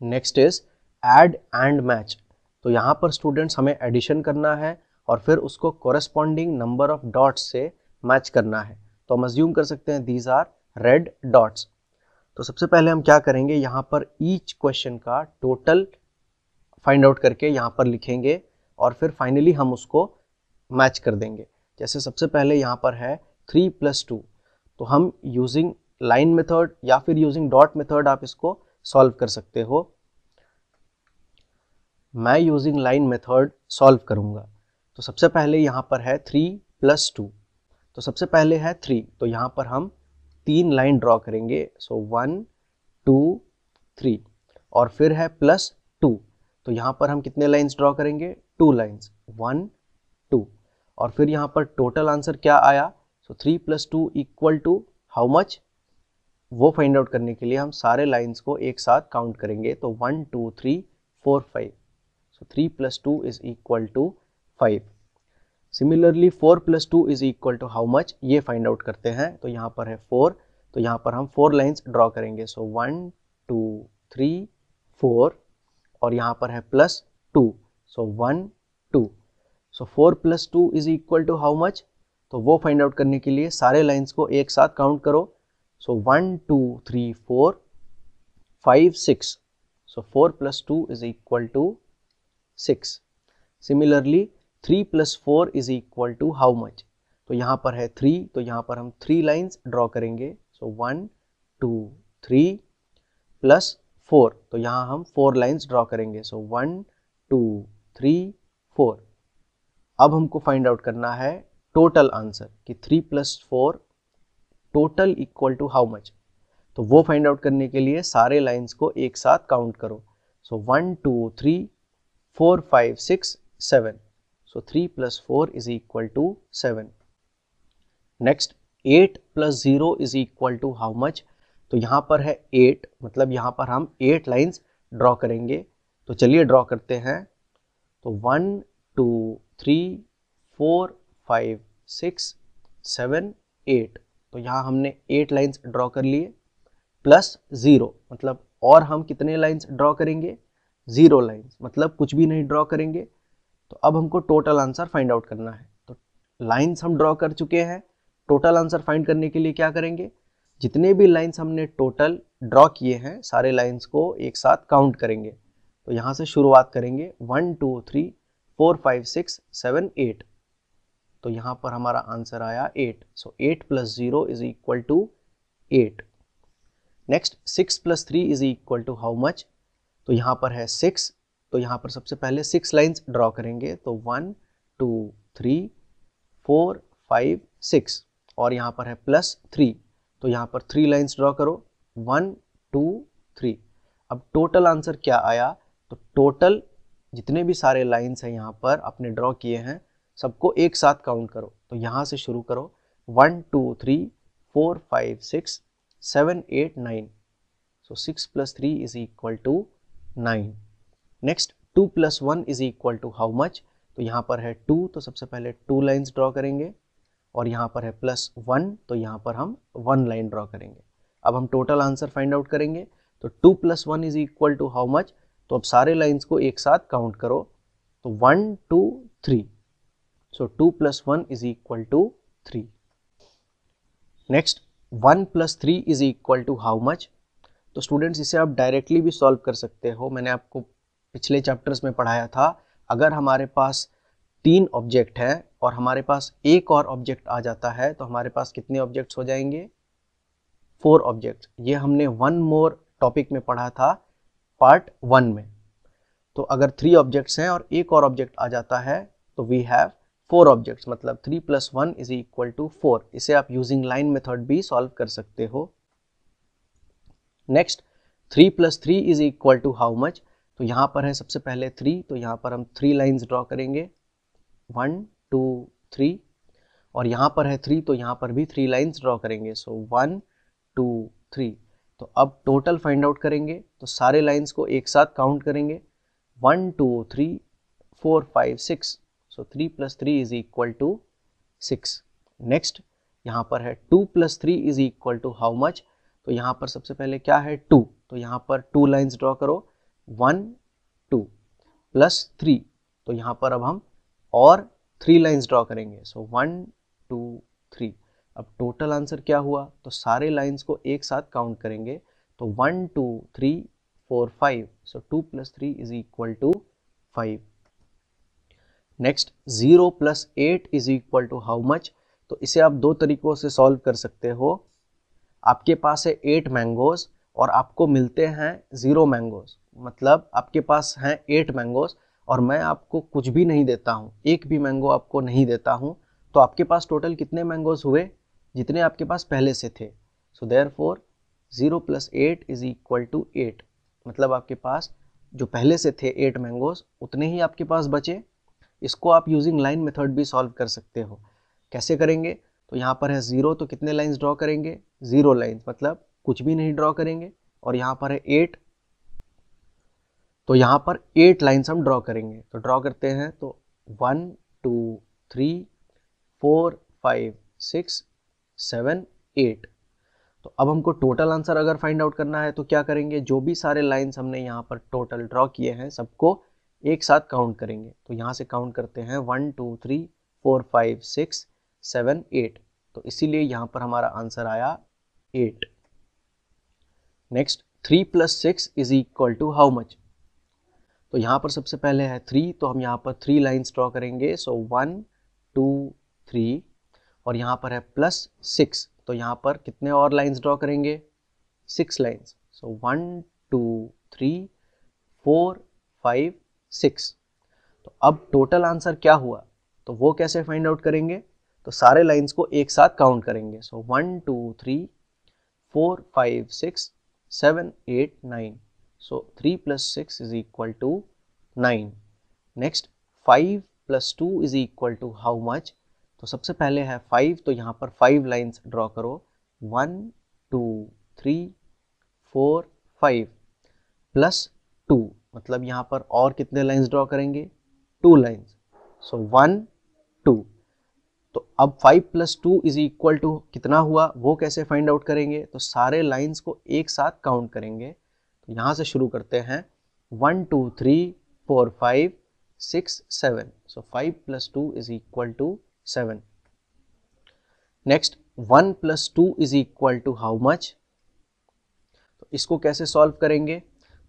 Next is add and match. तो यहाँ पर स्टूडेंट्स हमें एडिशन करना है और फिर उसको कोरेस्पॉन्डिंग नंबर ऑफ डॉट्स से मैच करना है। तो हम अज्यूम कर सकते हैं दीज आर रेड डॉट्स। तो सबसे पहले हम क्या करेंगे, यहाँ पर ईच क्वेश्चन का टोटल फाइंड आउट करके यहाँ पर लिखेंगे और फिर फाइनली हम उसको मैच कर देंगे। जैसे सबसे पहले यहाँ पर है 3 + 2, तो हम यूजिंग लाइन मेथड या फिर यूजिंग डॉट मेथड आप इसको सॉल्व कर सकते हो। मैं यूजिंग लाइन मेथड सॉल्व करूंगा। तो सबसे पहले यहाँ पर है 3 + 2, तो सबसे पहले है 3, तो यहाँ पर हम 3 लाइन ड्रॉ करेंगे। सो 1 2 3, और फिर है +2, तो यहाँ पर हम कितने लाइंस ड्रॉ करेंगे, 2 लाइंस, 1 2, और फिर यहाँ पर टोटल आंसर क्या आया। सो 3 + 2 = हाउ मच, वो फाइंड आउट करने के लिए हम सारे लाइंस को एक साथ काउंट करेंगे। तो 1 2 3 4 5, सो 3 + 2 = 5। सिमिलरली 4 + 2 = हाउ मच, ये फाइंड आउट करते हैं। तो यहाँ पर है 4, तो यहाँ पर हम 4 लाइंस ड्रॉ करेंगे। सो 1 2 3 4, और यहाँ पर है +2, सो 1 2, सो 4 + 2 = हाउ मच, तो वो फाइंड आउट करने के लिए सारे लाइंस को एक साथ काउंट करो। सो 1 2 3 4 5 6, सो 4 + 2 = 6। सिमिलरली 3 + 4 = हाउ मच, तो यहाँ पर है 3, तो यहाँ पर हम 3 लाइंस ड्रॉ करेंगे। सो 1 2 3 + 4, तो यहाँ हम 4 लाइंस ड्रॉ करेंगे। सो 1 2 3 4। अब हमको फाइंड आउट करना है टोटल आंसर कि 3 + 4 टोटल = हाउ मच, तो वो फाइंड आउट करने के लिए सारे लाइंस को एक साथ काउंट करो। सो 1 2 3 4 5 6 7, सो 3 + 4 = 7। नेक्स्ट 8 + 0 = हाउ मच, तो यहाँ पर है 8, मतलब यहाँ पर हम 8 लाइंस ड्रॉ करेंगे। तो चलिए ड्रॉ करते हैं। तो 1 2 3 4 5 6 7 8, तो यहाँ हमने 8 लाइंस ड्रॉ कर लिए। +0, मतलब और हम कितने लाइंस ड्रॉ करेंगे, 0 लाइंस, मतलब कुछ भी नहीं ड्रॉ करेंगे। तो अब हमको टोटल आंसर फाइंड आउट करना है। तो लाइंस हम ड्रॉ कर चुके हैं, टोटल आंसर फाइंड करने के लिए क्या करेंगे, जितने भी लाइंस हमने टोटल ड्रॉ किए हैं सारे लाइंस को एक साथ काउंट करेंगे। तो यहाँ से शुरुआत करेंगे 1 2 3 4 5 6 7 8, तो यहाँ पर हमारा आंसर आया 8। सो 8 + 0 = 8। नेक्स्ट 6 + 3 = हाउ मच, तो यहाँ पर है 6, तो यहाँ पर सबसे पहले 6 लाइंस ड्रॉ करेंगे। तो 1 2 3 4 5 6, और यहाँ पर है +3, तो यहाँ पर 3 लाइंस ड्रॉ करो, 1 2 3। अब टोटल आंसर क्या आया, तो टोटल जितने भी सारे लाइंस हैं यहाँ पर आपने ड्रॉ किए हैं सबको एक साथ काउंट करो। तो यहाँ से शुरू करो 1 2 3 4 5 6 7 8 9, so 6 + 3 = 9। नेक्स्ट 2 + 1 = हाउ मच, तो यहाँ पर है 2, तो सबसे पहले 2 लाइंस ड्रॉ करेंगे, और यहाँ पर है +1, तो यहाँ पर हम 1 लाइन ड्रॉ करेंगे। अब हम टोटल आंसर फाइंड आउट करेंगे। तो 2 + 1 = हाउ मच, तो अब सारे लाइंस को एक साथ काउंट करो। तो 1 2 3, सो 2 + 1 = 3। नेक्स्ट 1 + 3 = हाउ मच, तो स्टूडेंट्स इसे आप डायरेक्टली भी सॉल्व कर सकते हो। मैंने आपको पिछले चैप्टर्स में पढ़ाया था, अगर हमारे पास 3 ऑब्जेक्ट हैं और हमारे पास एक और ऑब्जेक्ट आ जाता है तो हमारे पास कितने ऑब्जेक्ट्स हो जाएंगे, 4 ऑब्जेक्ट्स। ये हमने वन मोर टॉपिक में पढ़ा था पार्ट 1 में। तो अगर 3 ऑब्जेक्ट्स हैं और एक और ऑब्जेक्ट आ जाता है तो वी हैव 4 ऑब्जेक्ट्स, मतलब 3 + 1 = 4। इसे आप यूजिंग लाइन मेथड भी सॉल्व कर सकते हो। नेक्स्ट 3 + 3 = हाउ मच, तो यहाँ पर है सबसे पहले 3, तो यहाँ पर हम 3 लाइंस ड्रॉ करेंगे, 1 2 3, और यहाँ पर है 3, तो यहाँ पर भी 3 लाइंस ड्रॉ करेंगे। सो 1 2 3, तो अब टोटल फाइंड आउट करेंगे, तो सारे लाइंस को एक साथ काउंट करेंगे, 1 2 3 4 5 6, सो 3 + 3 = 6। नेक्स्ट यहाँ पर है 2 + 3 = हाउ मच, तो यहाँ पर सबसे पहले क्या है 2, तो यहाँ पर 2 लाइंस ड्रॉ करो, 1 2 प्लस 3, तो यहाँ पर अब हम और 3 लाइंस ड्रॉ करेंगे। सो 1 2 3। अब टोटल आंसर क्या हुआ, तो सारे लाइंस को एक साथ काउंट करेंगे, तो 1 2 3 4 5। So 2 + 3 is equal to 5। Next 0 + 8 is equal to how much. तो इसे आप दो तरीकों से सॉल्व कर सकते हो। आपके पास है 8 मैंगोज और आपको मिलते हैं 0 मैंगोज, मतलब आपके पास हैं 8 मैंगोज और मैं आपको कुछ भी नहीं देता हूँ, एक भी मैंगो आपको नहीं देता हूँ, तो आपके पास टोटल कितने मैंगोज हुए, जितने आपके पास पहले से थे। So therefore 0 + 8 is equal to 8, मतलब आपके पास जो पहले से थे 8 मैंगोज उतने ही आपके पास बचे। इसको आप यूजिंग लाइन मेथड भी सॉल्व कर सकते हो। कैसे करेंगे, तो यहाँ पर है 0, तो कितने लाइंस ड्रॉ करेंगे, 0 लाइंस, मतलब कुछ भी नहीं ड्रॉ करेंगे। और यहाँ पर है 8, तो यहाँ पर 8 लाइंस हम ड्रॉ करेंगे। तो ड्रॉ करते हैं, तो 1 2 3 4 5 6 7 8। तो अब हमको टोटल आंसर अगर फाइंड आउट करना है तो क्या करेंगे, जो भी सारे लाइंस हमने यहाँ पर टोटल ड्रॉ किए हैं सबको एक साथ काउंट करेंगे। तो यहाँ से काउंट करते हैं 1 2 3 4 5 6 7 8। तो इसीलिए यहाँ पर हमारा आंसर आया 8। Next 3 + 6 is equal to how much. तो यहाँ पर सबसे पहले है 3, तो हम यहाँ पर 3 लाइंस ड्रॉ करेंगे। सो 1 2 3, और यहाँ पर है +6, तो यहाँ पर कितने और लाइंस ड्रॉ करेंगे, 6 लाइंस। सो 1 2 3 4 5 6। तो अब टोटल आंसर क्या हुआ, तो वो कैसे फाइंड आउट करेंगे, तो सारे लाइंस को एक साथ काउंट करेंगे। So 1 2 3 4 5 6 7 8 9। So 3 + 6 is equal to 9। Next 5 + 2 is equal to how much. तो सबसे पहले है 5, तो यहाँ पर 5 लाइंस ड्रॉ करो। 1 2 3 4 5 प्लस 2, मतलब यहाँ पर और कितने लाइंस ड्रॉ करेंगे, 2 लाइंस। सो 1 2। तो अब 5 + 2 इज इक्वल टू कितना हुआ, वो कैसे फाइंड आउट करेंगे, तो सारे लाइंस को एक साथ काउंट करेंगे। तो यहाँ से शुरू करते हैं, 1 2 3 4 5 6 7। So 5 + 2 is equal to 7। Next 1 + 2 is equal to how much. तो इसको कैसे सॉल्व करेंगे,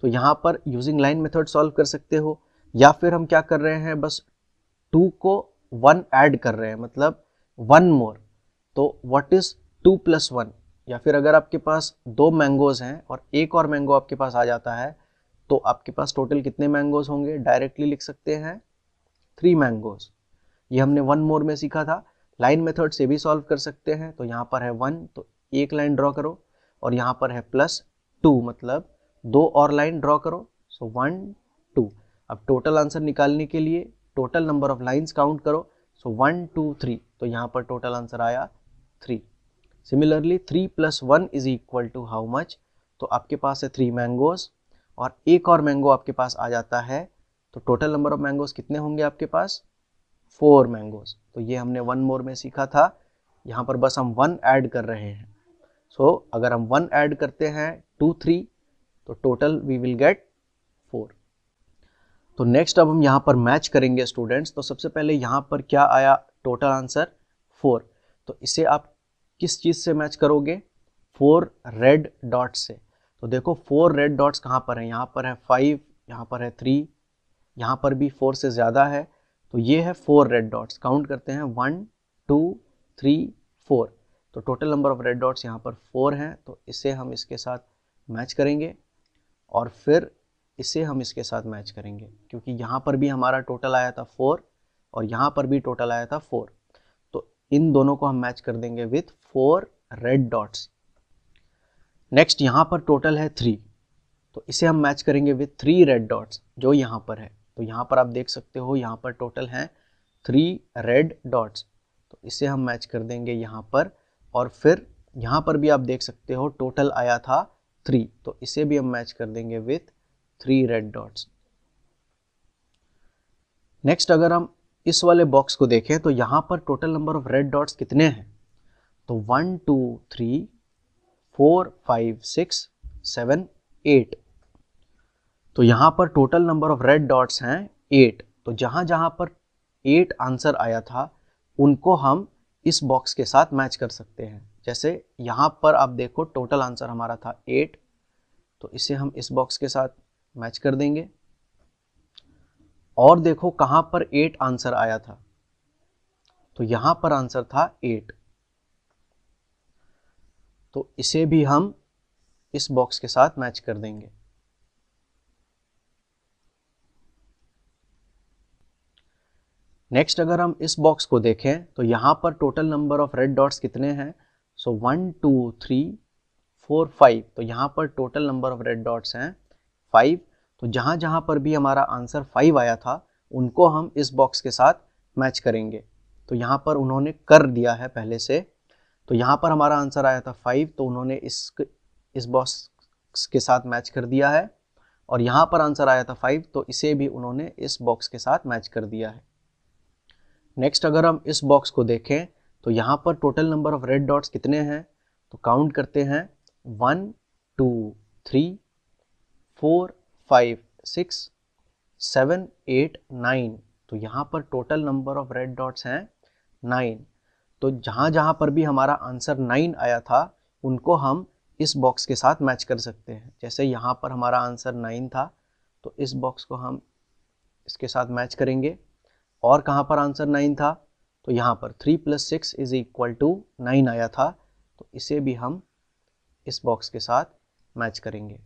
तो यहाँ पर यूजिंग लाइन मेथड सॉल्व कर सकते हो, या फिर हम क्या कर रहे हैं, बस 2 को 1 ऐड कर रहे हैं, मतलब 1 मोर। तो व्हाट इज 2 + 1, या फिर अगर आपके पास 2 मैंगोज हैं और एक और मैंगो आपके पास आ जाता है, तो आपके पास टोटल कितने मैंगोज होंगे, डायरेक्टली लिख सकते हैं 3 मैंगोज। ये हमने 1 मोर में सीखा था। लाइन मेथड से भी सॉल्व कर सकते हैं। तो यहाँ पर है 1, तो एक लाइन ड्रॉ करो, और यहाँ पर है +2, मतलब 2 और लाइन ड्रॉ करो। सो 1 2। अब टोटल आंसर निकालने के लिए total number of lines count करो। सो 1 2 3, तो यहाँ पर टोटल आंसर आया 3। Similarly 3 + 1 is equal to how much. तो आपके पास है 3 मैंगोज और एक और मैंगो आपके पास आ जाता है, तो टोटल नंबर ऑफ मैंगोज कितने होंगे आपके पास, 4 मैंगोज। तो ये हमने 1 मोर में सीखा था, यहाँ पर बस हम 1 ऐड कर रहे हैं। सो अगर हम 1 ऐड करते हैं 2 3, तो टोटल वी विल गेट 4। तो नेक्स्ट अब हम यहाँ पर मैच करेंगे स्टूडेंट्स। तो सबसे पहले यहाँ पर क्या आया, टोटल आंसर 4। तो इसे आप किस चीज़ से मैच करोगे, 4 रेड डॉट से। तो देखो 4 रेड डॉट्स कहाँ पर हैं, यहाँ पर है 5, यहाँ पर है 3, यहाँ पर भी 4 से ज़्यादा है, तो ये है 4 रेड डॉट्स। काउंट करते हैं 1 2 3 4। तो total number of red dots यहाँ पर 4 हैं, तो इसे हम इसके साथ मैच करेंगे और फिर इसे हम इसके साथ मैच करेंगे, क्योंकि यहाँ पर भी हमारा टोटल आया था 4 और यहाँ पर भी टोटल आया था 4। तो इन दोनों को हम मैच कर देंगे विथ 4 रेड डॉट्स। नेक्स्ट यहाँ पर टोटल है 3, तो इसे हम मैच करेंगे विथ 3 रेड डॉट्स जो यहाँ पर है। तो यहाँ पर आप देख सकते हो यहाँ पर टोटल हैं 3 रेड डॉट्स, तो इसे हम मैच कर देंगे यहाँ पर। और फिर यहाँ पर भी आप देख सकते हो टोटल आया था 3, तो इसे भी हम मैच कर देंगे विथ 3 रेड डॉट्स। नेक्स्ट अगर हम इस वाले बॉक्स को देखें तो यहाँ पर total number of red dots कितने हैं, तो 1 2 3 4 5 6 7 8। तो यहाँ पर total number of red dots हैं 8। तो जहाँ जहाँ पर 8 आंसर आया था उनको हम इस बॉक्स के साथ मैच कर सकते हैं। जैसे यहाँ पर आप देखो टोटल आंसर हमारा था 8, तो इसे हम इस बॉक्स के साथ मैच कर देंगे। और देखो कहाँ पर 8 आंसर आया था, तो यहाँ पर आंसर था 8, तो इसे भी हम इस बॉक्स के साथ मैच कर देंगे। नेक्स्ट अगर हम इस बॉक्स को देखें तो यहाँ पर total number of red dots कितने हैं? सो 1 2 3 4 5। तो यहाँ पर total number of red dots हैं 5। तो जहाँ जहाँ पर भी हमारा आंसर 5 आया था उनको हम इस बॉक्स के साथ मैच करेंगे। तो यहाँ पर उन्होंने कर दिया है पहले से। तो यहाँ पर हमारा आंसर आया था 5, तो उन्होंने इस बॉक्स के साथ मैच कर दिया है। और यहाँ पर आंसर आया था 5, तो इसे भी उन्होंने इस बॉक्स के साथ मैच कर दिया है। नेक्स्ट अगर हम इस बॉक्स को देखें तो यहाँ पर total number of red dots कितने हैं? तो काउंट करते हैं 1 2 3 4 5 6 7 8 9। तो यहाँ पर total number of red dots हैं 9। तो जहाँ जहाँ पर भी हमारा आंसर 9 आया था उनको हम इस बॉक्स के साथ मैच कर सकते हैं। जैसे यहाँ पर हमारा आंसर 9 था, तो इस बॉक्स को हम इसके साथ मैच करेंगे। और कहाँ पर आंसर 9 था? तो यहाँ पर 3 + 6 = 9 आया था, तो इसे भी हम इस बॉक्स के साथ मैच करेंगे।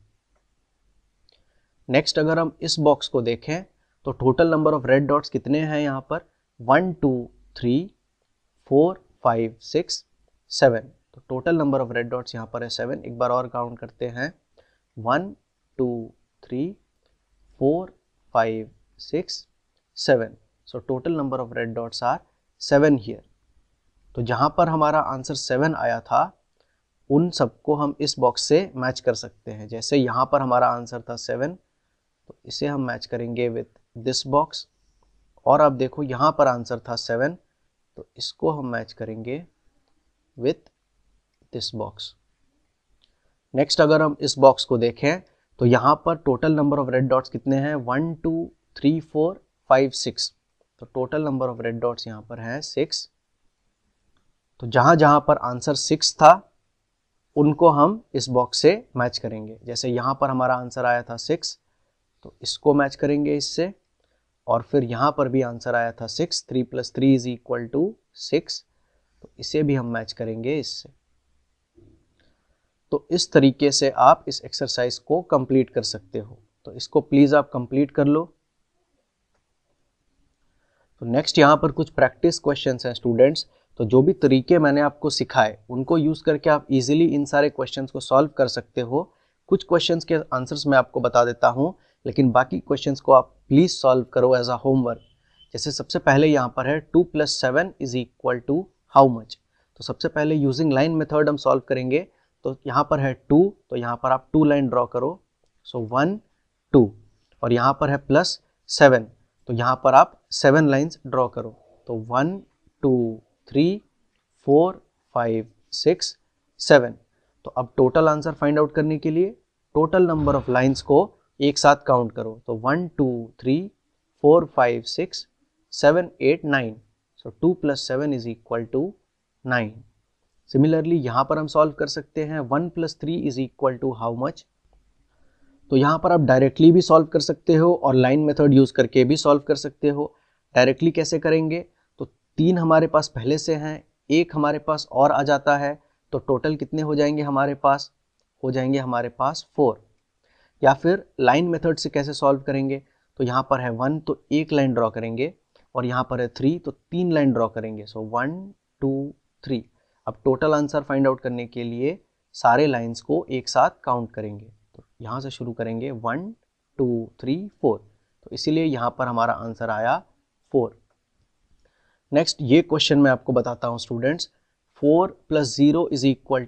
नेक्स्ट अगर हम इस बॉक्स को देखें तो total number of red dots कितने हैं यहाँ पर? 1 2 3 4 5 6 7। तो total number of red dots यहाँ पर है 7। एक बार और काउंट करते हैं 1 2 3 4 5 6 7। So total number of red dots are 7 here। तो जहाँ पर हमारा आंसर 7 आया था उन सबको हम इस बॉक्स से मैच कर सकते हैं। जैसे यहाँ पर हमारा आंसर था 7, तो इसे हम मैच करेंगे विथ दिस बॉक्स। और अब देखो यहाँ पर आंसर था 7, तो इसको हम मैच करेंगे विथ दिस बॉक्स। नेक्स्ट अगर हम इस बॉक्स को देखें तो यहाँ पर total number of red dots कितने हैं? 1 2 3 4 5 6। तो total number of red dots यहाँ पर है 6। तो जहाँ जहाँ पर आंसर 6 था उनको हम इस बॉक्स से मैच करेंगे। जैसे यहाँ पर हमारा आंसर आया था 6, तो इसको मैच करेंगे इससे। और फिर यहाँ पर भी आंसर आया था 6, 3 + 3 = 6, तो इसे भी हम मैच करेंगे इससे। तो इस तरीके से आप इस एक्सरसाइज को कंप्लीट कर सकते हो। तो इसको प्लीज़ आप कंप्लीट कर लो। तो नेक्स्ट यहाँ पर कुछ प्रैक्टिस क्वेश्चंस हैं स्टूडेंट्स। तो जो भी तरीके मैंने आपको सिखाए उनको यूज़ करके आप इजीली इन सारे क्वेश्चंस को सॉल्व कर सकते हो। कुछ क्वेश्चंस के आंसर्स मैं आपको बता देता हूँ, लेकिन बाकी क्वेश्चंस को आप प्लीज़ सॉल्व करो एज अ होमवर्क। जैसे सबसे पहले यहाँ पर है 2 + 7 = हाउ मच। तो सबसे पहले यूजिंग लाइन मेथड हम सॉल्व करेंगे। तो यहाँ पर है 2, तो यहाँ पर आप 2 लाइन ड्रॉ करो। सो 1 2। और यहाँ पर है +7, तो यहाँ पर आप 7 लाइंस ड्रॉ करो। तो 1 2 3 4 5 6 7। तो अब टोटल आंसर फाइंड आउट करने के लिए टोटल नंबर ऑफ लाइंस को एक साथ काउंट करो। तो 1 2 3 4 5 6 7 8 9। सो 2 + 7 = 9। सिमिलरली यहाँ पर हम सॉल्व कर सकते हैं 1 + 3 = हाउ मच। तो यहाँ पर आप डायरेक्टली भी सॉल्व कर सकते हो और लाइन मेथड यूज़ करके भी सॉल्व कर सकते हो। डायरेक्टली कैसे करेंगे? तो 3 हमारे पास पहले से हैं, 1 हमारे पास और आ जाता है, तो टोटल कितने हो जाएंगे हमारे पास? हो जाएंगे हमारे पास 4। या फिर लाइन मेथड से कैसे सॉल्व करेंगे? तो यहाँ पर है 1, तो 1 लाइन ड्रॉ करेंगे। और यहाँ पर है 3, तो 3 लाइन ड्रॉ करेंगे। सो 1 2 3। अब टोटल आंसर फाइंड आउट करने के लिए सारे लाइंस को एक साथ काउंट करेंगे। तो यहाँ से शुरू करेंगे 1 2 3 4। तो इसीलिए यहाँ पर हमारा आंसर आया 4। नेक्स्ट ये क्वेश्चन मैं आपको बताता हूँ स्टूडेंट्स। 4 + 0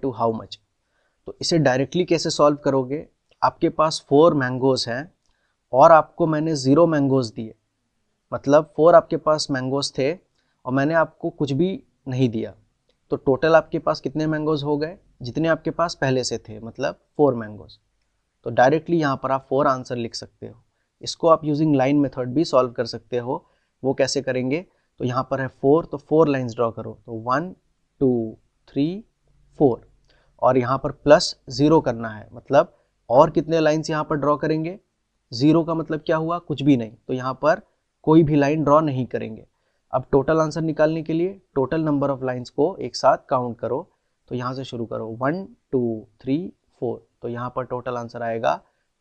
= how much. तो इसे डायरेक्टली कैसे सॉल्व करोगे? आपके पास 4 मैंगोज हैं और आपको मैंने 0 मैंगोज दिए, मतलब 4 आपके पास मैंगोज थे और मैंने आपको कुछ भी नहीं दिया। तो टोटल आपके पास कितने मैंगोज हो गए? जितने आपके पास पहले से थे, मतलब 4 मैंगोज। तो डायरेक्टली यहाँ पर आप 4 आंसर लिख सकते हो। इसको आप यूजिंग लाइन मेथड भी सॉल्व कर सकते हो। वो कैसे करेंगे, तो यहाँ पर है 4, तो 4 लाइन्स ड्रॉ करो, तो 1 2 3 4, और यहाँ पर प्लस 0 करना है, मतलब और कितने लाइन्स यहाँ पर ड्रॉ करेंगे, 0 का मतलब क्या हुआ, कुछ भी नहीं, तो यहाँ पर कोई भी लाइन ड्रॉ नहीं करेंगे। अब टोटल आंसर निकालने के लिए टोटल नंबर ऑफ लाइन्स को एक साथ काउंट करो, तो यहाँ से शुरू करो 1 2 3 4, तो यहाँ पर टोटल आंसर आएगा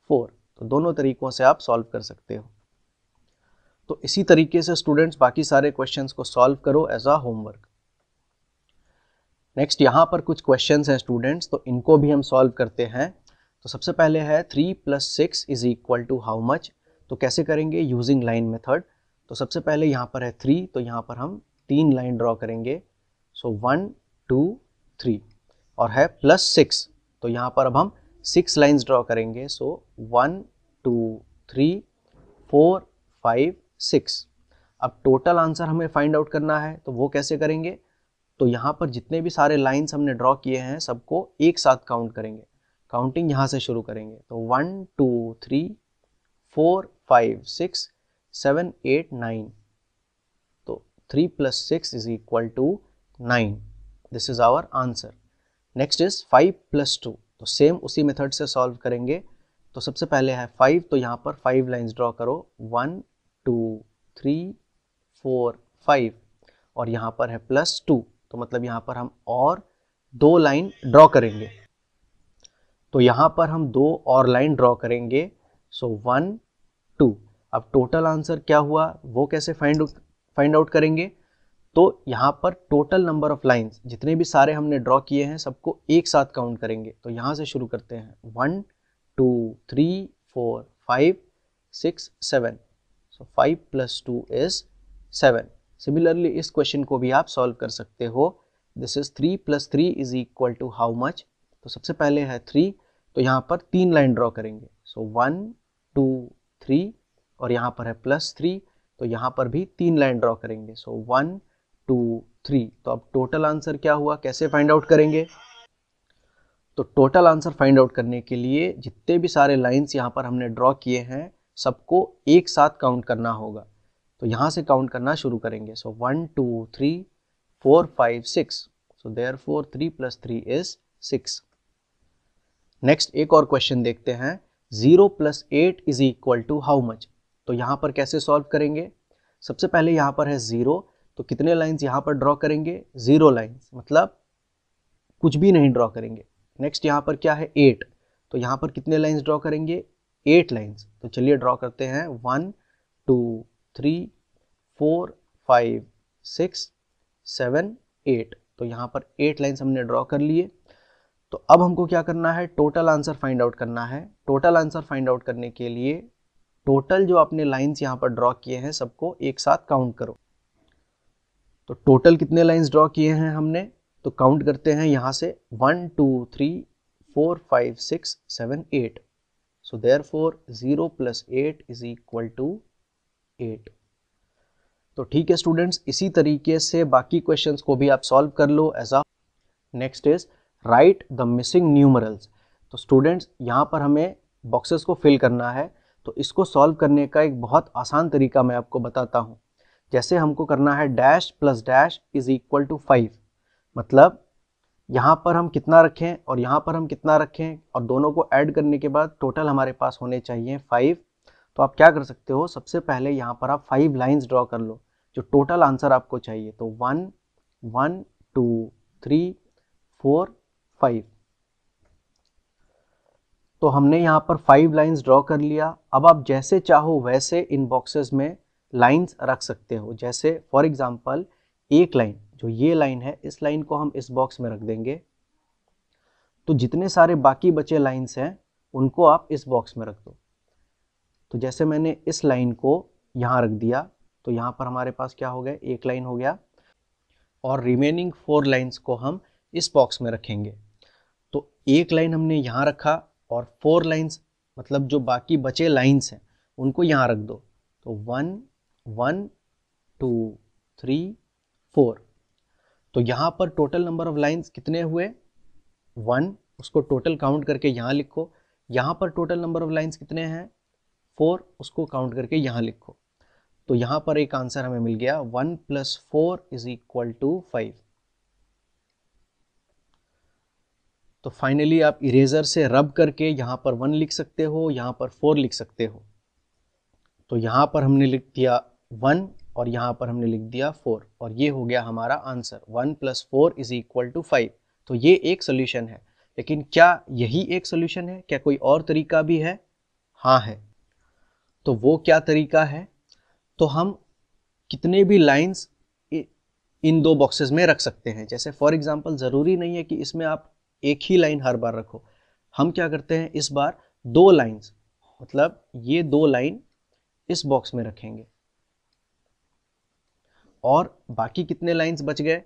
4। तो दोनों तरीकों से आप सॉल्व कर सकते हो। तो इसी तरीके से स्टूडेंट्स बाकी सारे क्वेश्चंस को सॉल्व करो एज अ होमवर्क। नेक्स्ट यहाँ पर कुछ क्वेश्चंस हैं स्टूडेंट्स, तो इनको भी हम सॉल्व करते हैं। तो सबसे पहले है 3 + 6 = हाउ मच, तो कैसे करेंगे, यूजिंग लाइन मेथड। तो सबसे पहले यहाँ पर है 3, तो यहाँ पर हम 3 लाइन ड्रॉ करेंगे, सो 1 2 3, और है +6, तो यहाँ पर अब हम 6 लाइन्स ड्रॉ करेंगे, सो 1 2 3 4 5 6। अब टोटल आंसर हमें फाइंड आउट करना है, तो वो कैसे करेंगे, तो यहाँ पर जितने भी सारे लाइन्स हमने ड्रॉ किए हैं सबको एक साथ काउंट करेंगे। काउंटिंग यहाँ से शुरू करेंगे, तो 1 2 3 4 5 6 7 8 9, तो 3 + 6 = 9। This is our answer. Next is 5 + 2, तो सेम उसी मेथड से सॉल्व करेंगे। तो सबसे पहले है 5, तो यहाँ पर 5 लाइन्स ड्रॉ करो, 1 2 3 4 5, और यहाँ पर है +2, तो मतलब यहाँ पर हम और 2 लाइन ड्रॉ करेंगे, तो यहाँ पर हम 2 और लाइन ड्रॉ करेंगे, सो 1 2। अब टोटल आंसर क्या हुआ वो कैसे फाइंड आउट करेंगे, तो यहाँ पर टोटल नंबर ऑफ लाइन्स जितने भी सारे हमने ड्रॉ किए हैं सबको एक साथ काउंट करेंगे। तो यहाँ से शुरू करते हैं, 1 2 3 4 5 6 7, सो 5 + 2 = 7। सिमिलरली इस क्वेश्चन को भी आप सॉल्व कर सकते हो। दिस इज 3 + 3 = हाउ मच, तो सबसे पहले है 3, तो यहाँ पर 3 लाइन ड्रॉ करेंगे, सो 1 2 3, और यहाँ पर है +3, तो यहाँ पर भी 3 लाइन ड्रॉ करेंगे, सो 1 2 3। तो अब टोटल आंसर क्या हुआ, कैसे फाइंड आउट करेंगे, तो टोटल आंसर फाइंड आउट करने के लिए जितने भी सारे लाइन्स यहाँ पर हमने ड्रॉ किए हैं सबको एक साथ काउंट करना होगा। तो यहाँ से काउंट करना शुरू करेंगे, सो 1 2 3 4 5 6, सो देयरफॉर 3 + 3 = 6। नेक्स्ट एक और क्वेश्चन देखते हैं, 0 + 8 = हाउ मच, तो यहाँ पर कैसे सॉल्व करेंगे। सबसे पहले यहाँ पर है 0, तो कितने लाइन्स यहाँ पर ड्रॉ करेंगे, 0 लाइन्स, मतलब कुछ भी नहीं ड्रॉ करेंगे। नेक्स्ट यहाँ पर क्या है 8, तो यहाँ पर कितने लाइन्स ड्रॉ करेंगे, 8 लाइन्स, तो चलिए ड्रॉ करते हैं, 1 2 3 4 5 6 7 8, तो यहाँ पर 8 लाइन्स हमने ड्रॉ कर लिए। तो अब हमको क्या करना है, टोटल आंसर फाइंड आउट करना है। टोटल आंसर फाइंड आउट करने के लिए टोटल जो आपने लाइन्स यहाँ पर ड्रॉ किए हैं सबको एक साथ काउंट करो। तो टोटल कितने लाइन्स ड्रॉ किए हैं हमने, तो काउंट करते हैं यहाँ से, 1 2 3 4 5 6 7 8, सो देयरफॉर 0 + 8 = 8। तो ठीक है स्टूडेंट्स, इसी तरीके से बाकी क्वेश्चंस को भी आप सॉल्व कर लो as a. Next is write the missing numerals. तो स्टूडेंट्स यहाँ पर हमें बॉक्सेस को फिल करना है, तो इसको सॉल्व करने का एक बहुत आसान तरीका मैं आपको बताता हूँ। जैसे हमको करना है डैश + डैश = 5, मतलब यहाँ पर हम कितना रखें और यहाँ पर हम कितना रखें, और दोनों को ऐड करने के बाद टोटल हमारे पास होने चाहिए 5। तो आप क्या कर सकते हो, सबसे पहले यहाँ पर आप 5 लाइन्स ड्रॉ कर लो जो टोटल आंसर आपको चाहिए। तो 1 1 2 3 4 5, तो हमने यहाँ पर 5 लाइन्स ड्रॉ कर लिया। अब आप जैसे चाहो वैसे इन बॉक्सेस में लाइन्स रख सकते हो। जैसे फॉर एग्जांपल एक लाइन, जो ये लाइन है, इस लाइन को हम इस बॉक्स में रख देंगे, तो जितने सारे बाकी बचे लाइन्स हैं उनको आप इस बॉक्स में रख दो। तो जैसे मैंने इस लाइन को यहाँ रख दिया, तो यहाँ पर हमारे पास क्या हो गया, एक लाइन हो गया, और रिमेनिंग 4 लाइन्स को हम इस बॉक्स में रखेंगे। तो एक लाइन हमने यहाँ रखा और 4 लाइन्स, मतलब जो बाकी बचे लाइन्स हैं उनको यहाँ रख दो। तो 1 1 2 3 4, तो यहाँ पर टोटल नंबर ऑफ लाइन्स कितने हुए, 1, उसको टोटल काउंट करके यहाँ लिखो। यहाँ पर टोटल नंबर ऑफ लाइंस कितने हैं 4, उसको काउंट करके यहाँ लिखो। तो यहाँ पर एक आंसर हमें मिल गया 1 + 4 = 5। तो फाइनली आप इरेजर से रब करके यहाँ पर 1 लिख सकते हो, यहाँ पर 4 लिख सकते हो। तो यहाँ पर हमने लिख दिया 1 और यहाँ पर हमने लिख दिया 4 और ये हो गया हमारा आंसर 1 + 4 = 5। तो ये एक सोल्यूशन है, लेकिन क्या यही एक सोल्यूशन है? क्या कोई और तरीका भी है? हाँ है। तो वो क्या तरीका है? तो हम कितने भी लाइंस इन दो बॉक्सेस में रख सकते हैं। जैसे फॉर एग्जांपल ज़रूरी नहीं है कि इसमें आप एक ही लाइन हर बार रखो। हम क्या करते हैं, इस बार 2 लाइंस, मतलब ये 2 लाइन इस बॉक्स में रखेंगे और बाकी कितने लाइंस बच गए?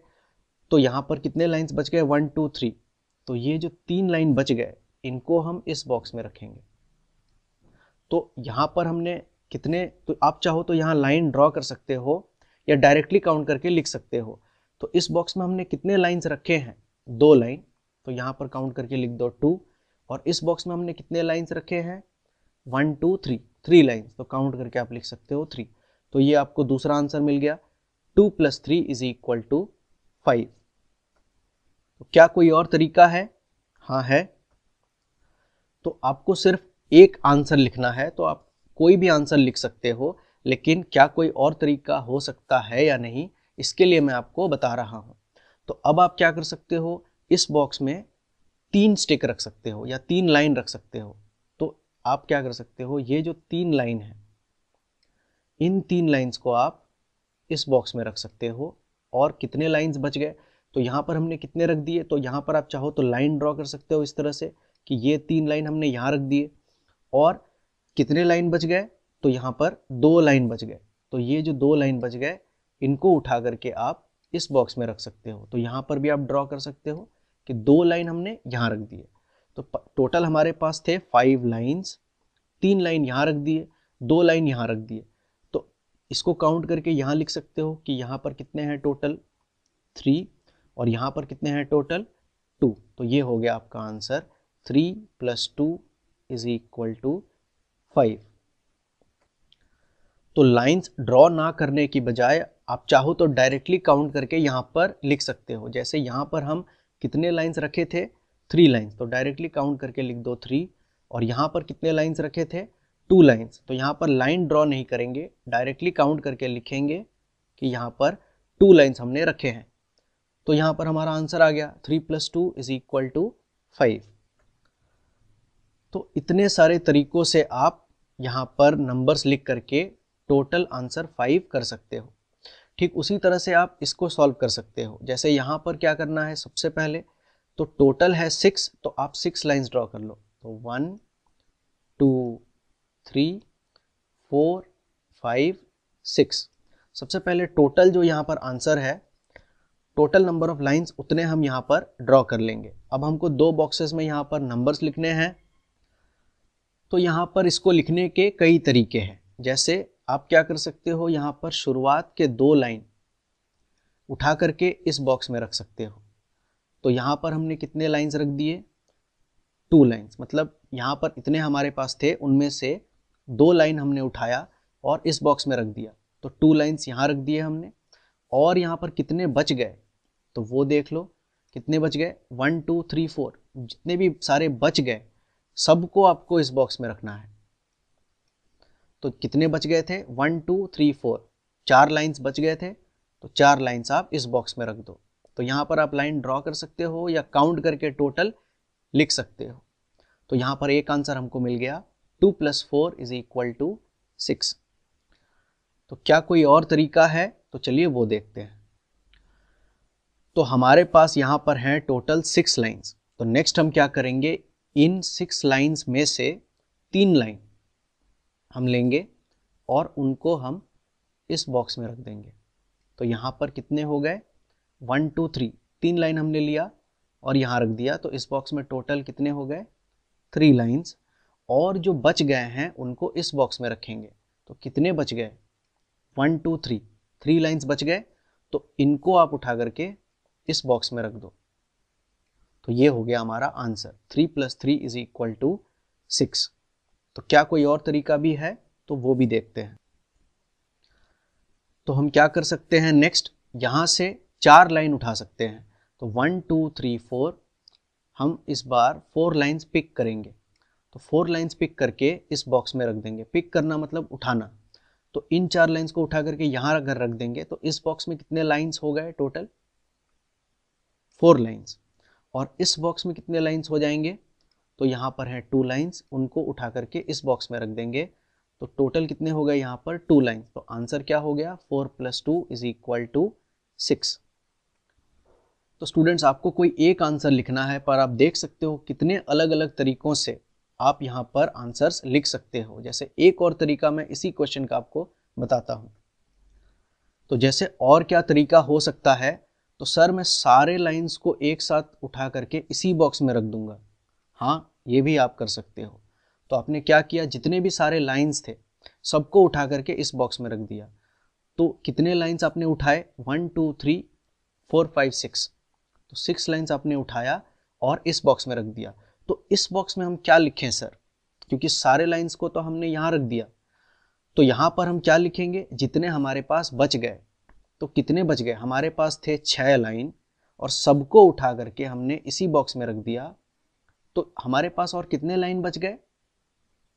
तो यहाँ पर कितने लाइंस बच गए? 1 2 3। तो ये जो 3 लाइन बच गए इनको हम इस बॉक्स में रखेंगे। तो यहाँ पर हमने कितने, तो आप चाहो तो यहाँ लाइन ड्रॉ कर सकते हो या डायरेक्टली काउंट करके लिख सकते हो। तो इस बॉक्स में हमने कितने लाइंस रखे हैं? 2 लाइन। तो यहाँ पर काउंट करके लिख दो 2। और इस बॉक्स में हमने कितने लाइंस रखे हैं? 1 2 3, 3 लाइंस। तो काउंट करके आप लिख सकते हो 3। तो ये आपको दूसरा आंसर मिल गया 2 + 3 = 5। तो क्या कोई और तरीका है? हाँ है। तो आपको सिर्फ एक आंसर लिखना है, तो आप कोई भी आंसर लिख सकते हो, लेकिन क्या कोई और तरीका हो सकता है या नहीं, इसके लिए मैं आपको बता रहा हूं। तो अब आप क्या कर सकते हो, इस बॉक्स में 3 स्टिक रख सकते हो या 3 लाइन रख सकते हो। तो आप क्या कर सकते हो, ये जो 3 लाइन है इन 3 लाइंस को आप इस बॉक्स में रख सकते हो। और कितने लाइंस बच गए? तो यहाँ पर हमने कितने रख दिए? तो यहाँ पर आप चाहो तो लाइन ड्रॉ कर सकते हो इस तरह से कि ये 3 लाइन हमने यहाँ रख दिए। और कितने लाइन बच गए? तो यहाँ पर 2 लाइन बच गए। तो ये जो 2 लाइन बच गए इनको उठा करके आप इस बॉक्स में रख सकते हो। तो यहाँ पर भी आप ड्रॉ कर सकते हो कि 2 लाइन हमने यहाँ रख दिए। तो टोटल हमारे पास थे 5 लाइन्स, 3 लाइन यहाँ रख दिए, 2 लाइन यहाँ रख दिए। तो इसको काउंट करके यहाँ लिख सकते हो कि यहाँ पर कितने हैं टोटल 3 और यहाँ पर कितने हैं टोटल 2। तो ये हो गया आपका आंसर 3 + 2 = 5। तो लाइंस ड्रॉ ना करने की बजाय आप चाहो तो डायरेक्टली काउंट करके यहाँ पर लिख सकते हो। जैसे यहाँ पर हम कितने लाइंस रखे थे? 3 लाइंस। तो डायरेक्टली काउंट करके लिख दो 3। और यहाँ पर कितने लाइंस रखे थे? 2 लाइंस। तो यहाँ पर लाइन ड्रॉ नहीं करेंगे, डायरेक्टली काउंट करके लिखेंगे कि यहाँ पर 2 लाइंस हमने रखे हैं। तो यहाँ पर हमारा आंसर आ गया 3 + 2 = 5। तो इतने सारे तरीकों से आप यहाँ पर नंबर्स लिख करके टोटल आंसर 5 कर सकते हो। ठीक उसी तरह से आप इसको सॉल्व कर सकते हो। जैसे यहाँ पर क्या करना है, सबसे पहले तो टोटल है 6, तो आप 6 लाइंस ड्रॉ कर लो। तो 1 2 3 4 5 6। सबसे पहले टोटल जो यहाँ पर आंसर है, टोटल नंबर ऑफ लाइंस उतने हम यहाँ पर ड्रॉ कर लेंगे। अब हमको 2 बॉक्सेस में यहाँ पर नंबर्स लिखने हैं। तो यहाँ पर इसको लिखने के कई तरीके हैं। जैसे आप क्या कर सकते हो, यहाँ पर शुरुआत के 2 लाइन उठा करके इस बॉक्स में रख सकते हो। तो यहाँ पर हमने कितने लाइंस रख दिए? 2 लाइंस। मतलब यहाँ पर इतने हमारे पास थे, उनमें से 2 लाइन हमने उठाया और इस बॉक्स में रख दिया। तो 2 लाइंस यहाँ रख दिए हमने। और यहाँ पर कितने बच गए तो वो देख लो, कितने बच गए? 1 2 3 4। जितने भी सारे बच गए सबको आपको इस बॉक्स में रखना है। तो कितने बच गए थे? 1 2 3 4। 4 लाइंस बच गए थे, तो 4 लाइंस आप इस बॉक्स में रख दो। तो यहाँ पर आप लाइन ड्रॉ कर सकते हो या काउंट करके टोटल लिख सकते हो। तो यहाँ पर एक आंसर हमको मिल गया 2 + 4 = 6। तो क्या कोई और तरीका है? तो चलिए वो देखते हैं। तो हमारे पास यहाँ पर हैं टोटल 6 लाइंस। तो नेक्स्ट हम क्या करेंगे, इन 6 लाइंस में से 3 लाइन हम लेंगे और उनको हम इस बॉक्स में रख देंगे। तो यहाँ पर कितने हो गए? 1 2 3। 3 लाइन हमने लिया और यहाँ रख दिया। तो इस बॉक्स में टोटल कितने हो गए? 3 लाइंस। और जो बच गए हैं उनको इस बॉक्स में रखेंगे। तो कितने बच गए? 1 2 3। 3 लाइंस बच गए, तो इनको आप उठा करके इस बॉक्स में रख दो। तो ये हो गया हमारा आंसर 3 + 3 = 6। तो क्या कोई और तरीका भी है, तो वो भी देखते हैं। तो हम क्या कर सकते हैं नेक्स्ट, यहाँ से 4 लाइन उठा सकते हैं। तो 1 2 3 4, हम इस बार 4 लाइन्स पिक करेंगे। तो 4 लाइन्स पिक करके इस बॉक्स में रख देंगे। पिक करना मतलब उठाना। तो इन 4 लाइन्स को उठा करके यहाँ अगर रख देंगे तो इस बॉक्स में कितने लाइन्स हो गए टोटल, 4 लाइन्स। और इस बॉक्स में कितने लाइन्स हो जाएंगे, तो यहाँ पर है 2 लाइन्स, उनको उठा करके इस बॉक्स में रख देंगे। तो टोटल कितने हो गए यहाँ पर 2 लाइन्स। तो आंसर क्या हो गया, 4 + 2 = 6। तो स्टूडेंट्स आपको कोई एक आंसर लिखना है, पर आप देख सकते हो कितने अलग अलग तरीकों से आप यहाँ पर आंसर्स लिख सकते हो। जैसे एक और तरीका मैं इसी क्वेश्चन का आपको बताता हूँ। तो जैसे और क्या तरीका हो सकता है, तो सर मैं सारे लाइंस को एक साथ उठा करके इसी बॉक्स में रख दूंगा। हाँ, ये भी आप कर सकते हो। तो आपने क्या किया, जितने भी सारे लाइंस थे सबको उठा करके इस बॉक्स में रख दिया। तो कितने लाइंस आपने उठाए, 1 2 3 4 5 6। तो 6 लाइंस आपने उठाया और इस बॉक्स में रख दिया। तो इस बॉक्स में हम क्या लिखें सर, क्योंकि सारे लाइंस को तो हमने यहाँ रख दिया। तो यहाँ पर हम क्या लिखेंगे, जितने हमारे पास बच गए। तो कितने बच गए, हमारे पास थे 6 लाइन और सबको उठा करके हमने इसी बॉक्स में रख दिया। तो हमारे पास और कितने लाइन बच गए,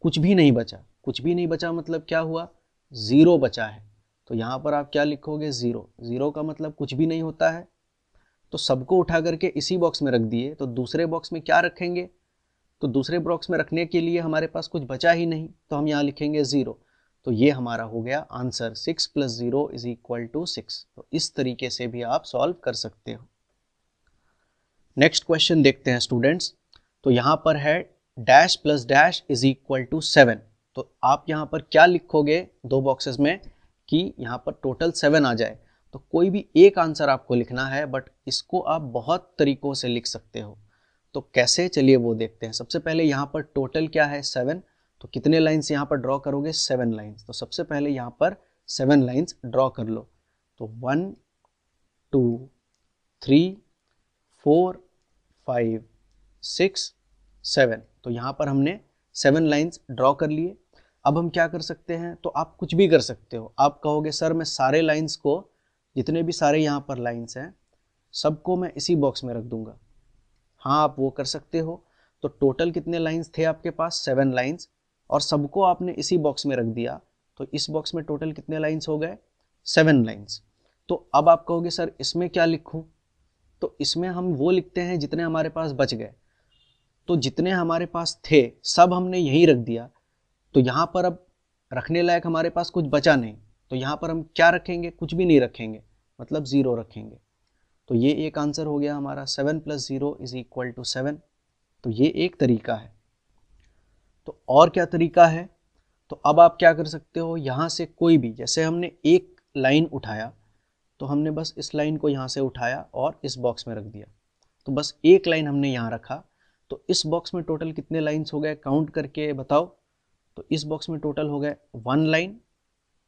कुछ भी नहीं बचा। कुछ भी नहीं बचा मतलब क्या हुआ, 0 बचा है। तो यहाँ पर आप क्या लिखोगे, 0। 0 का मतलब कुछ भी नहीं होता है। तो सबको उठा करके इसी बॉक्स में रख दिए। तो दूसरे बॉक्स में क्या रखेंगे, तो दूसरे बॉक्स में रखने के लिए हमारे पास कुछ बचा ही नहीं, तो हम यहाँ लिखेंगे 0। तो ये हमारा हो गया आंसर, 6 + 0 = 6। तो इस तरीके से भी आप सॉल्व कर सकते हो। नेक्स्ट क्वेश्चन देखते हैं स्टूडेंट्स। तो यहाँ पर है डैश प्लस डैश = 7। तो आप यहाँ पर क्या लिखोगे दो बॉक्सेस में, कि यहाँ पर टोटल 7 आ जाए। तो कोई भी एक आंसर आपको लिखना है, बट इसको आप बहुत तरीकों से लिख सकते हो। तो कैसे, चलिए वो देखते हैं। सबसे पहले यहाँ पर टोटल क्या है, 7। तो कितने लाइंस यहाँ पर ड्रॉ करोगे, 7 लाइंस। तो सबसे पहले यहाँ पर 7 लाइंस ड्रॉ कर लो। तो 1 2 3 4 5 6 7। तो यहाँ पर हमने 7 लाइंस ड्रॉ कर लिए। अब हम क्या कर सकते हैं, तो आप कुछ भी कर सकते हो। आप कहोगे सर मैं सारे लाइंस को, जितने भी सारे यहाँ पर लाइंस हैं सबको मैं इसी बॉक्स में रख दूंगा। हाँ, आप वो कर सकते हो। तो टोटल कितने लाइंस थे आपके पास, 7 लाइंस, और सबको आपने इसी बॉक्स में रख दिया। तो इस बॉक्स में टोटल कितने लाइंस हो गए, 7 लाइंस। तो अब आप कहोगे सर इसमें क्या लिखूं, तो इसमें हम वो लिखते हैं जितने हमारे पास बच गए। तो जितने हमारे पास थे सब हमने यहीं रख दिया। तो यहाँ पर अब रखने लायक हमारे पास कुछ बचा नहीं। तो यहाँ पर हम क्या रखेंगे, कुछ भी नहीं रखेंगे, मतलब 0 रखेंगे। तो ये एक आंसर हो गया हमारा, 7 + 0 = 7। तो ये एक तरीका है। तो और क्या तरीका है, तो अब आप क्या कर सकते हो, यहाँ से कोई भी, जैसे हमने एक लाइन उठाया, तो हमने बस इस लाइन को यहाँ से उठाया और इस बॉक्स में रख दिया। तो बस एक लाइन हमने यहाँ रखा। तो इस बॉक्स में टोटल कितने लाइन्स हो गए, काउंट करके बताओ। तो इस बॉक्स में टोटल हो गए 1 लाइन।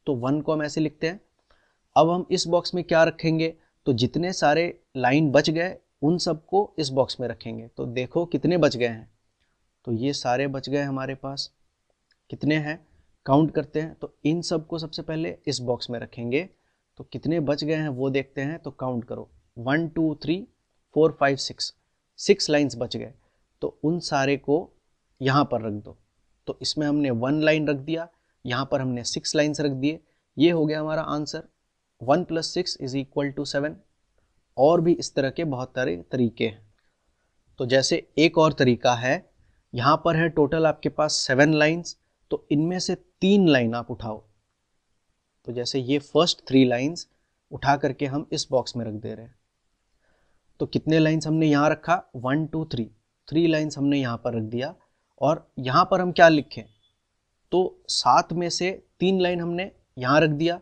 तो 1 को हम ऐसे लिखते हैं। अब हम इस बॉक्स में क्या रखेंगे, तो जितने सारे लाइन बच गए उन सबको इस बॉक्स में रखेंगे। तो देखो कितने बच गए हैं, तो ये सारे बच गए हमारे पास। कितने हैं, काउंट करते हैं। तो इन सबको सबसे पहले इस बॉक्स में रखेंगे। तो कितने बच गए हैं वो देखते हैं। तो काउंट करो, 1 2 3 4 5 6, 6 लाइन्स बच गए। तो उन सारे को यहाँ पर रख दो। तो इसमें हमने 1 लाइन रख दिया, यहाँ पर हमने 6 लाइन्स रख दिए। ये हो गया हमारा आंसर, 1 + 6 = 7। और भी इस तरह के बहुत सारे तरीके हैं। तो जैसे एक और तरीका है, यहाँ पर है टोटल आपके पास 7 लाइन्स। तो इनमें से 3 लाइन आप उठाओ। तो जैसे ये फर्स्ट 3 लाइन्स उठा करके हम इस बॉक्स में रख दे रहे हैं। तो कितने लाइन्स हमने यहाँ रखा, 1 2 3, 3 लाइन्स हमने यहाँ पर रख दिया। और यहाँ पर हम क्या लिखें, तो 7 में से 3 लाइन हमने यहाँ रख दिया।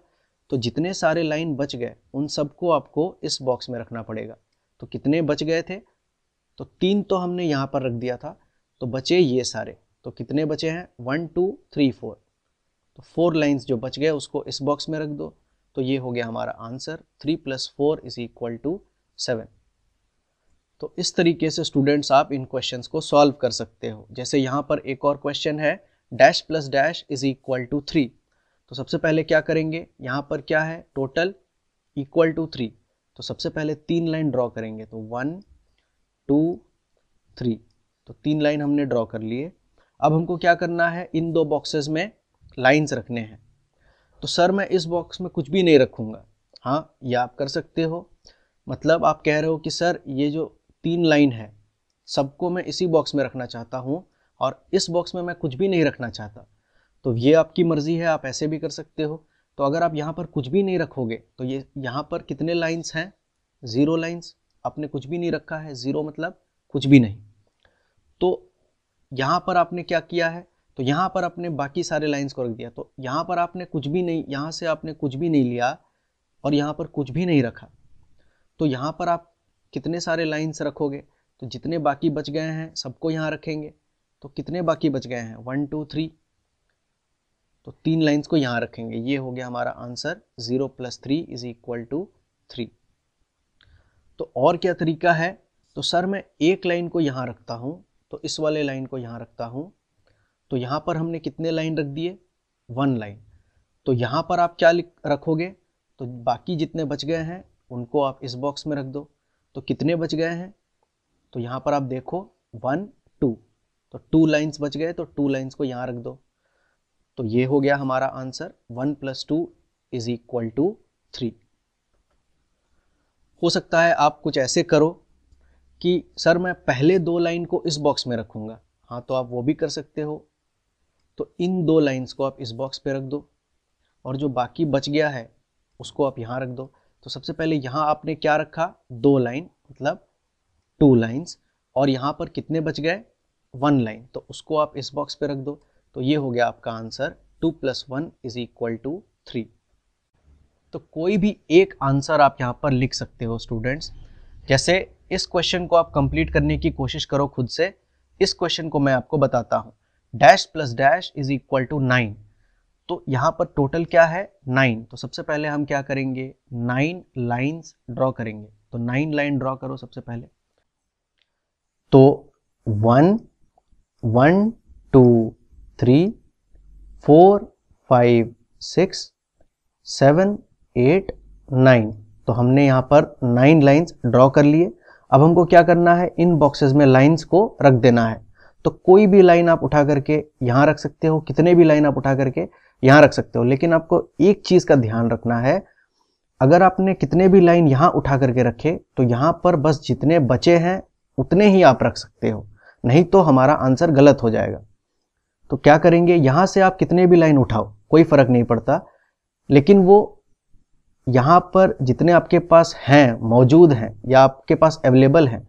तो जितने सारे लाइन बच गए उन सबको आपको इस बॉक्स में रखना पड़ेगा। तो कितने बच गए थे, तो 3 तो हमने यहाँ पर रख दिया था, तो बचे ये सारे। तो कितने बचे हैं, 1 2 3 4। तो 4 लाइन्स जो बच गए उसको इस बॉक्स में रख दो। तो ये हो गया हमारा आंसर, 3 + 4 = 7। तो इस तरीके से स्टूडेंट्स आप इन क्वेश्चंस को सॉल्व कर सकते हो। जैसे यहाँ पर एक और क्वेश्चन है, dash plus dash is equal to 3। तो सबसे पहले क्या करेंगे, यहाँ पर क्या है, टोटल इक्वल टू 3। तो सबसे पहले 3 लाइन ड्रॉ करेंगे, तो 1 2 3, तो 3 लाइन हमने ड्रॉ कर लिए। अब हमको क्या करना है, इन 2 बॉक्सेस में लाइंस रखने हैं। तो सर मैं इस बॉक्स में कुछ भी नहीं रखूँगा। हाँ, ये आप कर सकते हो। मतलब आप कह रहे हो कि सर ये जो 3 लाइन है सबको मैं इसी बॉक्स में रखना चाहता हूँ और इस बॉक्स में मैं कुछ भी नहीं रखना चाहता, तो ये आपकी मर्जी है, आप ऐसे भी कर सकते हो। तो अगर आप यहाँ पर कुछ भी नहीं रखोगे तो ये यहाँ पर कितने लाइंस हैं, 0 लाइंस। आपने कुछ भी नहीं रखा है, 0 मतलब कुछ भी नहीं। तो यहाँ पर आपने क्या किया है, तो यहाँ पर आपने बाकी सारे लाइंस को रख दिया। तो यहाँ पर आपने कुछ भी नहीं, यहाँ से आपने कुछ भी नहीं लिया और यहाँ पर कुछ भी नहीं रखा, तो यहाँ पर आप कितने सारे लाइंस रखोगे, तो जितने बाकी बच गए हैं सबको यहाँ रखेंगे। तो कितने बाकी बच गए हैं, 1 2 3, तो 3 लाइंस को यहाँ रखेंगे। ये हो गया हमारा आंसर, 0 + 3 = 3। तो और क्या तरीका है, तो सर मैं एक लाइन को यहाँ रखता हूँ, तो इस वाले लाइन को यहाँ रखता हूँ। तो यहाँ पर हमने कितने लाइन रख दिए, 1 लाइन। तो यहाँ पर आप क्या रखोगे, तो बाकी जितने बच गए हैं उनको आप इस बॉक्स में रख दो। तो कितने बच गए हैं, तो यहाँ पर आप देखो 1 2, तो 2 लाइंस बच गए, तो 2 लाइंस को यहाँ रख दो। तो ये हो गया हमारा आंसर, 1 + 2 = 3। हो सकता है आप कुछ ऐसे करो कि सर मैं पहले 2 लाइन को इस बॉक्स में रखूँगा। हाँ, तो आप वो भी कर सकते हो। तो इन 2 लाइंस को आप इस बॉक्स पे रख दो और जो बाकी बच गया है उसको आप यहाँ रख दो। तो सबसे पहले यहाँ आपने क्या रखा, 2 लाइन मतलब 2 लाइंस, और यहाँ पर कितने बच गए, 1 लाइन, तो उसको आप इस बॉक्स पे रख दो। तो ये हो गया आपका आंसर, 2 + 1 = 3। तो कोई भी एक आंसर आप यहाँ पर लिख सकते हो स्टूडेंट्स। जैसे इस क्वेश्चन को आप कंप्लीट करने की कोशिश करो खुद से। इस क्वेश्चन को मैं आपको बताता हूँ, dash plus dash is equal to 9। तो यहाँ पर टोटल क्या है, 9। तो सबसे पहले हम क्या करेंगे, 9 लाइंस ड्रॉ करेंगे। तो 9 लाइन ड्रॉ करो सबसे पहले। तो 1 1 2 3 4 5 6 7 8 9। तो हमने यहाँ पर 9 लाइंस ड्रॉ कर लिए। अब हमको क्या करना है, इन बॉक्सेस में लाइंस को रख देना है। तो कोई भी लाइन आप उठा करके यहाँ रख सकते हो, कितने भी लाइन आप उठा करके यहाँ रख सकते हो। लेकिन आपको एक चीज का ध्यान रखना है, अगर आपने कितने भी लाइन यहाँ उठा करके रखे तो यहाँ पर बस जितने बचे हैं उतने ही आप रख सकते हो, नहीं तो हमारा आंसर गलत हो जाएगा। तो क्या करेंगे, यहाँ से आप कितने भी लाइन उठाओ कोई फर्क नहीं पड़ता, लेकिन वो यहाँ पर जितने आपके पास हैं, मौजूद हैं या आपके पास अवेलेबल हैं,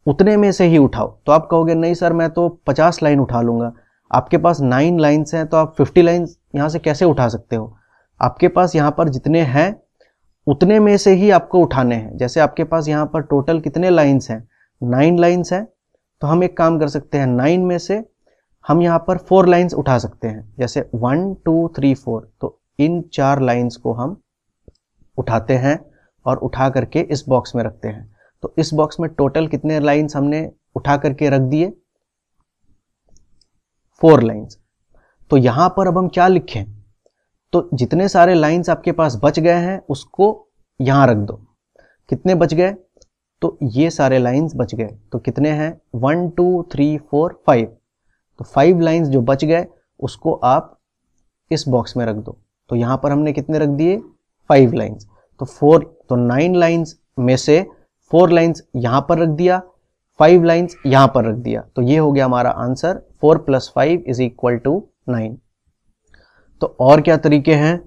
उतने में से ही उठाओ। तो आप कहोगे नहीं सर मैं तो 50 लाइन उठा लूँगा। आपके पास 9 लाइन्स हैं तो आप 50 लाइन्स यहाँ से कैसे उठा सकते हो। आपके पास यहाँ पर जितने हैं उतने में से ही आपको उठाने हैं। जैसे आपके पास यहाँ पर टोटल कितने लाइन्स हैं, 9 लाइन्स हैं। तो हम एक काम कर सकते हैं, 9 में से हम यहाँ पर 4 लाइन्स उठा सकते हैं। जैसे 1 2 3 4, तो इन 4 लाइन्स को हम उठाते हैं और उठा करके इस बॉक्स में रखते हैं। तो इस बॉक्स में टोटल कितने लाइन्स हमने उठा करके रख दिए, 4 लाइन्स। तो यहां पर अब हम क्या लिखें, तो जितने सारे लाइन्स आपके पास बच गए हैं उसको यहां रख दो। कितने बच गए, तो ये सारे लाइन्स बच गए। तो कितने हैं, 1 2 3 4 5। तो 5 लाइन्स जो बच गए उसको आप इस बॉक्स में रख दो। तो यहां पर हमने कितने रख दिए, 5 लाइन्स। तो 9 लाइन्स में से 4 लाइन्स यहां पर रख दिया, 5 लाइन्स यहां पर रख दिया। तो ये हो गया हमारा आंसर, 4 + 5 = 9। तो और क्या तरीके हैं,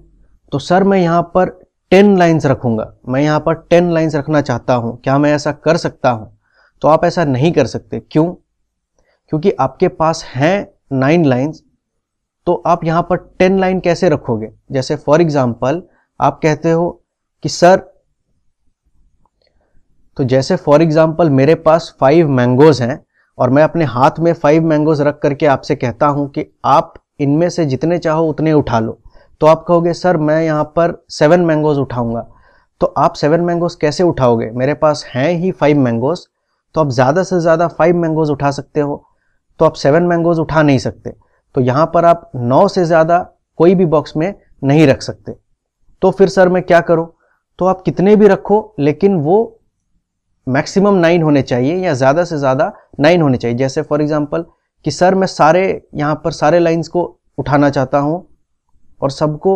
तो सर मैं यहां पर 10 लाइन्स रखूंगा, मैं यहां पर 10 लाइन्स रखना चाहता हूं, क्या मैं ऐसा कर सकता हूं। तो आप ऐसा नहीं कर सकते। क्यों, क्योंकि आपके पास हैं 9 लाइन्स, तो आप यहां पर 10 लाइन कैसे रखोगे। जैसे फॉर एग्जाम्पल आप कहते हो कि सर, तो जैसे फॉर एग्जाम्पल मेरे पास 5 मैंगोज हैं और मैं अपने हाथ में 5 मैंगोज रख करके आपसे कहता हूं कि आप इनमें से जितने चाहो उतने उठा लो। तो आप कहोगे सर मैं यहां पर 7 मैंगोज उठाऊंगा। तो आप 7 मैंगोज कैसे उठाओगे, मेरे पास हैं ही 5 मैंगोज। तो आप ज़्यादा से ज़्यादा 5 मैंगोज उठा सकते हो, तो आप 7 मैंगोज उठा नहीं सकते। तो यहाँ पर आप 9 से ज़्यादा कोई भी बॉक्स में नहीं रख सकते। तो फिर सर मैं क्या करूँ? तो आप कितने भी रखो, लेकिन वो मैक्सिमम 9 होने चाहिए या ज़्यादा से ज़्यादा 9 होने चाहिए। जैसे फॉर एग्जांपल कि सर मैं यहाँ पर सारे लाइंस को उठाना चाहता हूँ और सबको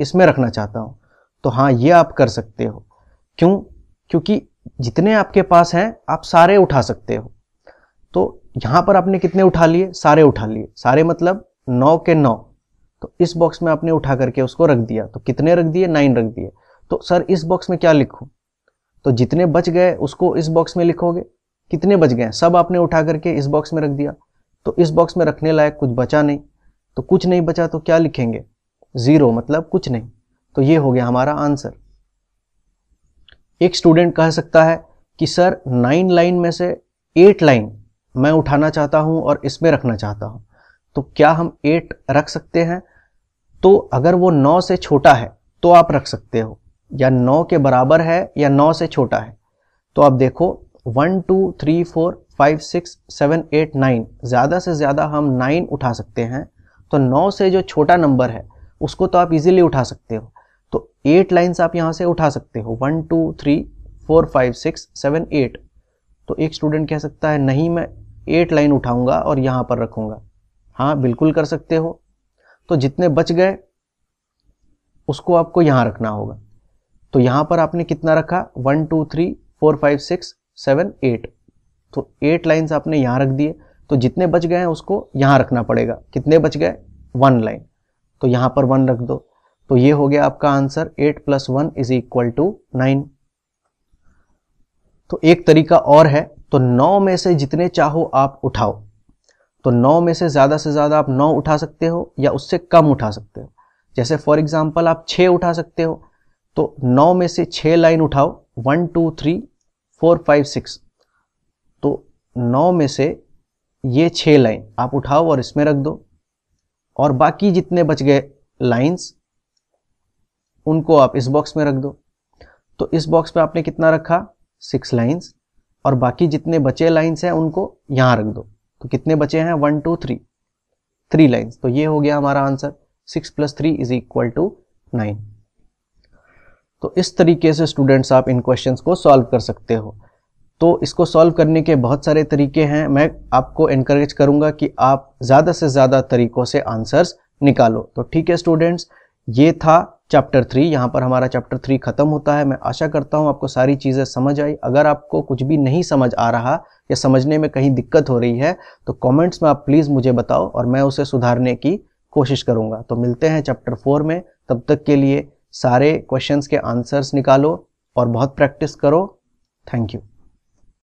इसमें रखना चाहता हूँ, तो हाँ, ये आप कर सकते हो। क्यों? क्योंकि जितने आपके पास हैं आप सारे उठा सकते हो। तो यहाँ पर आपने कितने उठा लिए? सारे उठा लिए। सारे मतलब 9 के 9। तो इस बॉक्स में आपने उठा करके उसको रख दिया। तो कितने रख दिए? 9 रख दिए। तो सर इस बॉक्स में क्या लिखूं? तो जितने बच गए उसको इस बॉक्स में लिखोगे। कितने बच गए? सब आपने उठा करके इस बॉक्स में रख दिया। तो इस बॉक्स में रखने लायक कुछ बचा नहीं। तो कुछ नहीं बचा तो क्या लिखेंगे? 0, मतलब कुछ नहीं। तो ये हो गया हमारा आंसर। एक स्टूडेंट कह सकता है कि सर 9 लाइन में से 8 लाइन मैं उठाना चाहता हूं और इसमें रखना चाहता हूं, तो क्या हम 8 रख सकते हैं? तो अगर वो 9 से छोटा है तो आप रख सकते हो, या 9 के बराबर है या 9 से छोटा है। तो आप देखो 1 2 3 4 5 6 7 8 9, ज़्यादा से ज़्यादा हम 9 उठा सकते हैं। तो 9 से जो छोटा नंबर है उसको तो आप इजीली उठा सकते हो। तो 8 लाइन्स आप यहाँ से उठा सकते हो, 1 2 3 4 5 6 7 8। तो एक स्टूडेंट कह सकता है नहीं, मैं 8 लाइन उठाऊंगा और यहाँ पर रखूंगा। हाँ, बिल्कुल कर सकते हो। तो जितने बच गए उसको आपको यहाँ रखना होगा। तो यहाँ पर आपने कितना रखा? 1 2 3 4 5 6 7 8। तो 8 लाइन्स आपने यहाँ रख दिए। तो जितने बच गए हैं उसको यहाँ रखना पड़ेगा। कितने बच गए? 1 लाइन। तो यहाँ पर 1 रख दो। तो ये हो गया आपका आंसर, 8 + 1 = 9। तो एक तरीका और है, तो 9 में से जितने चाहो आप उठाओ। तो 9 में से ज़्यादा आप 9 उठा सकते हो या उससे कम उठा सकते हो। जैसे फॉर एग्जांपल आप 6 उठा सकते हो। तो 9 में से 6 लाइन उठाओ, 1 2 3 4 5 6। तो 9 में से ये 6 लाइन आप उठाओ और इसमें रख दो, और बाकी जितने बच गए लाइंस उनको आप इस बॉक्स में रख दो। तो इस बॉक्स पे आपने कितना रखा? 6 लाइंस, और बाकी जितने बचे लाइंस हैं उनको यहां रख दो। तो कितने बचे हैं? 1 2 3 लाइंस। तो ये हो गया हमारा आंसर, 6 + 3 = 9। तो इस तरीके से स्टूडेंट्स आप इन क्वेश्चंस को सॉल्व कर सकते हो। तो इसको सॉल्व करने के बहुत सारे तरीके हैं। मैं आपको एनकरेज करूंगा कि आप ज़्यादा से ज़्यादा तरीकों से आंसर्स निकालो। तो ठीक है स्टूडेंट्स, ये था चैप्टर 3। यहाँ पर हमारा चैप्टर 3 खत्म होता है। मैं आशा करता हूँ आपको सारी चीज़ें समझ आई। अगर आपको कुछ भी नहीं समझ आ रहा या समझने में कहीं दिक्कत हो रही है तो कमेंट्स में आप प्लीज़ मुझे बताओ और मैं उसे सुधारने की कोशिश करूँगा। तो मिलते हैं चैप्टर 4 में। तब तक के लिए सारे क्वेश्चंस के आंसर्स निकालो और बहुत प्रैक्टिस करो। Thank you.